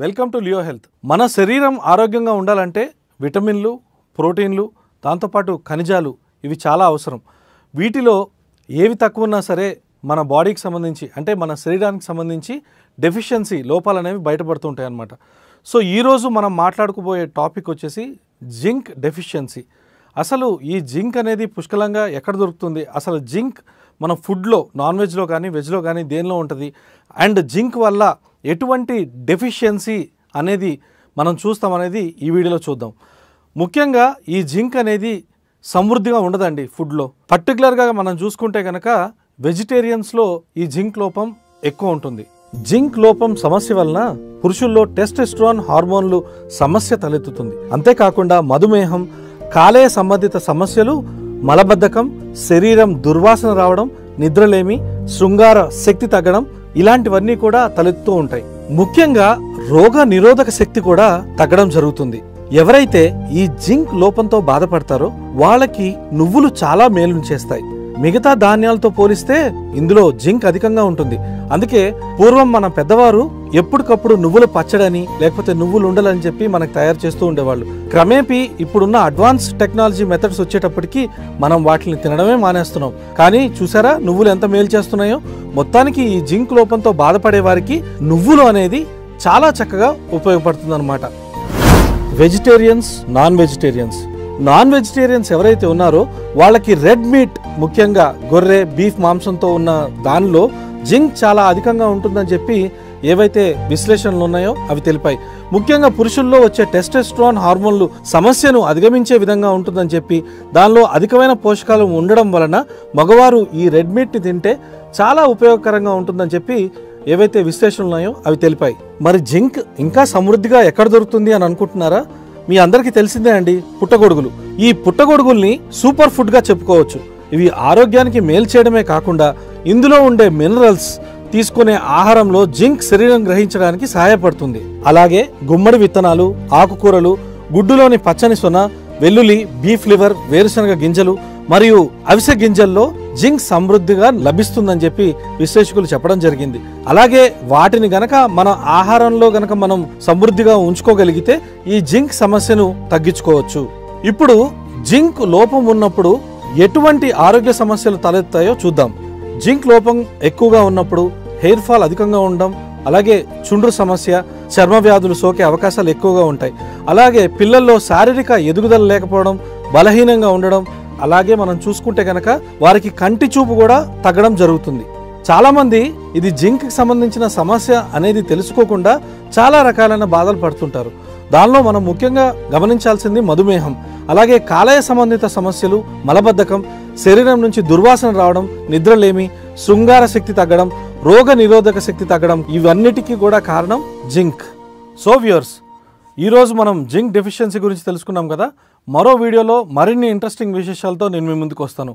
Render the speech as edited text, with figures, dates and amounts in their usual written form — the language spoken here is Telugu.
Welcome to Leo health. మన శరీరం ఆరోగ్యంగా ఉండాలంటే విటమిన్లు, ప్రోటీన్లు, దాంతోపాటు ఖనిజాలు ఇవి చాలా అవసరం. వీటిలో ఏవి తక్కువ ఉన్నా సరే మన బాడీకి సంబంధించి అంటే మన శరీరానికి సంబంధించి డెఫిషియన్సీ లోపాలు అనేవి బయటపడుతూ ఉంటాయి అన్నమాట. సో ఈరోజు మనం మాట్లాడుకోబోయే టాపిక్ వచ్చేసి జింక్ డెఫిషియన్సీ. అసలు ఈ జింక్ అనేది పుష్కలంగా ఎక్కడ దొరుకుతుంది, అసలు జింక్ మన ఫుడ్లో నాన్ వెజ్లో కానీ వెజ్లో కానీ దేనిలో ఉంటుంది, అండ్ జింక్ వల్ల ఎటువంటి డెఫిషియన్సీ అనేది మనం చూస్తామనేది ఈ వీడియోలో చూద్దాం. ముఖ్యంగా ఈ జింక్ అనేది సమృద్ధిగా ఉండదండి ఫుడ్లో. పర్టికులర్గా మనం చూసుకుంటే కనుక వెజిటేరియన్స్లో ఈ జింక్ లోపం ఎక్కువ ఉంటుంది. జింక్ లోపం సమస్య వలన పురుషుల్లో టెస్టోస్టెరాన్ హార్మోన్లు సమస్య తలెత్తుతుంది. అంతేకాకుండా మధుమేహం, కాలేయ సంబంధిత సమస్యలు, మలబద్ధకం, శరీరం దుర్వాసన రావడం, నిద్రలేమి, శృంగార శక్తి తగ్గడం ఇలాంటివన్నీ కూడా తలెత్తుతూ ఉంటాయి. ముఖ్యంగా రోగ నిరోధక శక్తి కూడా తగ్గడం జరుగుతుంది. ఎవరైతే ఈ జింక్ లోపంతో బాధపడతారో వాళ్ళకి నువ్వులు చాలా మేలు చేస్తాయి. మిగతా ధాన్యాలతో పోలిస్తే ఇందులో జింక్ అధికంగా ఉంటుంది. అందుకే పూర్వం మన పెద్దవారు ఎప్పటికప్పుడు నువ్వుల పచ్చడని లేకపోతే నువ్వులు ఉండలని చెప్పి మనకు తయారు చేస్తూ ఉండేవాళ్ళు. క్రమేపీ ఇప్పుడున్న అడ్వాన్స్ టెక్నాలజీ మెథడ్స్ వచ్చేటప్పటికి మనం వాటిని తినడమే మానేస్తున్నాం. కానీ చూసారా నువ్వులు ఎంత మేలు చేస్తున్నాయో. మొత్తానికి ఈ జింక్ లోపంతో బాధపడే వారికి నువ్వులు అనేది చాలా చక్కగా ఉపయోగపడుతుంది అన్నమాట. వెజిటేరియన్స్, నాన్ వెజిటేరియన్స్ ఎవరైతే ఉన్నారో వాళ్ళకి రెడ్ మీట్, ముఖ్యంగా గొర్రె, బీఫ్ మాంసంతో ఉన్న దానిలో జింక్ చాలా అధికంగా ఉంటుందని చెప్పి ఏవైతే విశ్లేషణలు ఉన్నాయో అవి తెలిపాయి. ముఖ్యంగా పురుషుల్లో వచ్చే టెస్టోస్టెరాన్ హార్మోన్లు సమస్యను అధిగమించే విధంగా ఉంటుందని చెప్పి దానిలో అధికమైన పోషకాలు ఉండడం వలన మగవారు ఈ రెడ్ మీట్ని తింటే చాలా ఉపయోగకరంగా ఉంటుందని చెప్పి ఏవైతే విశ్లేషణలు ఉన్నాయో అవి తెలిపాయి. మరి జింక్ ఇంకా సమృద్ధిగా ఎక్కడ దొరుకుతుంది అని అనుకుంటున్నారా? మీ అందరికీ తెలిసిందే అండి, పుట్టగొడుగులు. ఈ పుట్టగొడుగుల్ని సూపర్ ఫుడ్గా చెప్పుకోవచ్చు. ఇవి ఆరోగ్యానికి మేలు చేయడమే కాకుండా ఇందులో ఉండే మినరల్స్ తీసుకునే ఆహారంలో జింక్ శరీరం గ్రహించడానికి సహాయపడుతుంది. అలాగే గుమ్మడి విత్తనాలు, ఆకుకూరలు, గుడ్డులోని పచ్చని సొన, వెల్లుల్లి, బీఫ్ లివర్, వేరుశనగ గింజలు మరియు అవిసె గింజల్లో జింక్ సమృద్ధిగా లభిస్తుందని చెప్పి విశ్లేషకులు చెప్పడం జరిగింది. అలాగే వాటిని గనక మన ఆహారంలో గనక మనం సమృద్ధిగా ఉంచుకోగలిగితే ఈ జింక్ సమస్యను తగ్గించుకోవచ్చు. ఇప్పుడు జింక్ లోపం ఉన్నప్పుడు ఎటువంటి ఆరోగ్య సమస్యలు తలెత్తాయో చూద్దాం. జింక్ లోపం ఎక్కువగా ఉన్నప్పుడు హెయిర్ ఫాల్ అధికంగా ఉండడం, అలాగే చుండ్రు సమస్య, చర్మ వ్యాధులు సోకే అవకాశాలు ఎక్కువగా ఉంటాయి. అలాగే పిల్లల్లో శారీరక ఎదుగుదల లేకపోవడం, బలహీనంగా ఉండడం, అలాగే మనం చూసుకుంటే కనుక వారికి కంటి చూపు కూడా తగ్గడం జరుగుతుంది. చాలా మంది ఇది జింక్ కి సంబంధించిన సమస్య అనేది తెలుసుకోకుండా చాలా రకాలైన బాధలు పడుతుంటారు. దానిలో మనం ముఖ్యంగా గమనించాల్సింది మధుమేహం, అలాగే కాలేయ సంబంధిత సమస్యలు, మలబద్ధకం, శరీరం నుంచి దుర్వాసన రావడం, నిద్రలేమి, శృంగార శక్తి తగ్గడం, రోగ నిరోధక శక్తి తగ్గడం ఇవన్నిటికీ కూడా కారణం జింక్. సో వ్యూయర్స్, ఈరోజు మనం జింక్ డెఫిషియన్సీ గురించి తెలుసుకున్నాం కదా. మరో వీడియోలో మరిన్ని ఇంట్రెస్టింగ్ విశేషాలతో నేను మీ ముందుకు వస్తాను.